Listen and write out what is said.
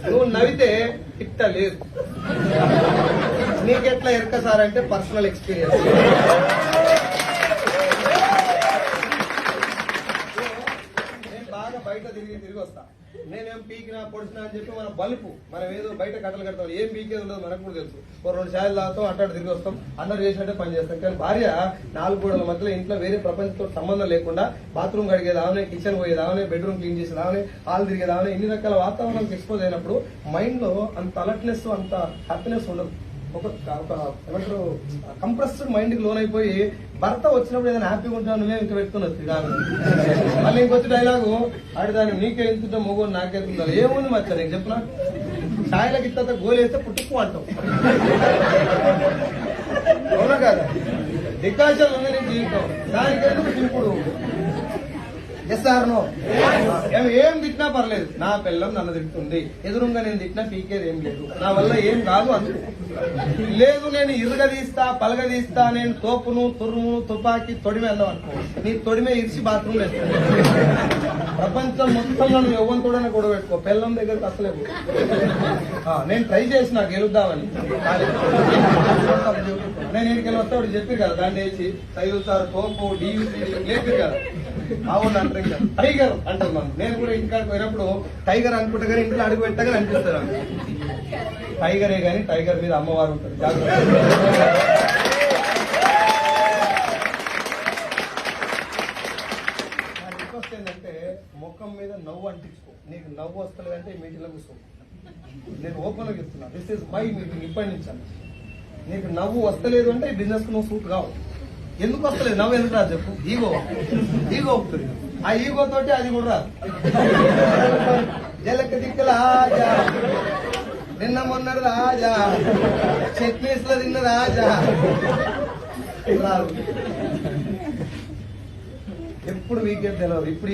నువ్వు నవ్వితే ఇట్ట లేదు. నీకెట్లా ఎరక సార్ అంటే పర్సనల్ ఎక్స్పీరియన్స్. నేను బాగా బయట తిరిగి వస్తా. నేనేం పీకినా పొడిచినా అని చెప్పి మన బలుపు మనం ఏదో బయట కట్టలు కడతాం, ఏం పీకేది ఉండదు మనకు కూడా తెలుసు. ఓ 2 ఛాయలు తాగుతాం, అట్టాడు తిరిగి వస్తాం, అందరు చేసినట్టే పని చేస్తాం. కానీ భార్య 4 గోడల మధ్యలో ఇంట్లో వేరే ప్రపంచంతో సంబంధం లేకుండా బాత్రూమ్ కడిగేది ఆమె, కిచెన్ పోయేది ఆమె, బెడ్రూమ్ క్లీన్ చేసేది ఆమె, హాల్ తిరిగేది ఆమె, ఇన్ని రకాల వాతావరణానికి ఎక్స్పోజ్ అయినప్పుడు మైండ్ లో అంత అలర్ట్నెస్, అంత హ్యాపీనెస్ ఉండదు. ఒక ఏమంటారు కంప్రెస్డ్ మైండ్ కి లోన్ అయిపోయి భర్త వచ్చినప్పుడు ఏదైనా హ్యాపీగా ఉంటాను నువ్వే ఇంకా పెట్టుకుని వస్తుంది కాదు. మళ్ళీ ఇంకొచ్చి డైలాగు ఆడిదాన్ని నీకే ఎంతుంటా మొగోడు నాకెంతుందా ఏముంది మచ్చా నీకు చెప్పిన ఛాయలకి ఇత్త గోలేస్తే పుట్టుకు అంటాం. అవునా కాదు? డికాషన్ ఉంది నీ జీవితం, దానికెందుకు ఇప్పుడు ఎస్ఆర్నో ఏం తిట్టినా పర్లేదు. నా పిల్లం నన్ను తిడుతుంది, ఎదురుగా నేను తిట్టినా పీకేది ఏం లేదు, నా వల్ల ఏం కాదు అందుకు లేదు. నేను ఇరుగదీస్తా, పలగదీస్తా, నేను తోపును, తురుము, తుపాకి, తొడిమే అన్నావు అనుకో, నీ తొడిమే ఇరిచి బాత్రూమ్ లేదు. ప్రపంచం మొత్తంలో నువ్వు ఎవ్వంతోడైనా గొడవ పెట్టుకో, పిల్లం దగ్గరకు అసలేదు. నేను ట్రై చేసిన గెలుద్దామని, నేను ఇంటికెళ్ళి వస్తాడు చెప్పి కదా, దాన్ని వేసి తగులుతారు తోపు డీవీసీ లేదు కదా. అవును అంటారు ఇంకా టైగర్ అంటారు. మనం నేను కూడా ఇంటికాడికి పోయినప్పుడు టైగర్ అనుకుంటా కానీ ఇంట్లో అడుగు పెట్టగా అనిపిస్తారు. టైగరే గాని టైగర్ మీద అమ్మవారు ఉంటుంది, జాగ్రత్త. నా రిక్వెస్ట్ ఏంటంటే ముఖం మీద నవ్వు అంటించుకో. నీకు నవ్వు వస్తలేదంటే ఈ మీటింగ్ లో కూర్చో. నేను ఓపెన్ గా చెప్తున్నా, దిస్ ఇస్ మై మీటింగ్. ఇప్పటి నుంచి నీకు నవ్వు వస్తలేదు అంటే ఈ బిజినెస్ కు నువ్వు సూట్ కావు. ఎందుకు వస్తలేదు నవ్వు, ఎందుకు రాదు చెప్పు? ఈగో వస్తుంది. ఆ ఈగో తోటి అది కూడా రాదు. జలక దిక్కల రాజా, నిన్న మొన్న రాజా, చట్నీస్ లో తిన్న రాజా రాదు. ఎప్పుడు వీకెండ్ తెలియదు. ఇప్పుడు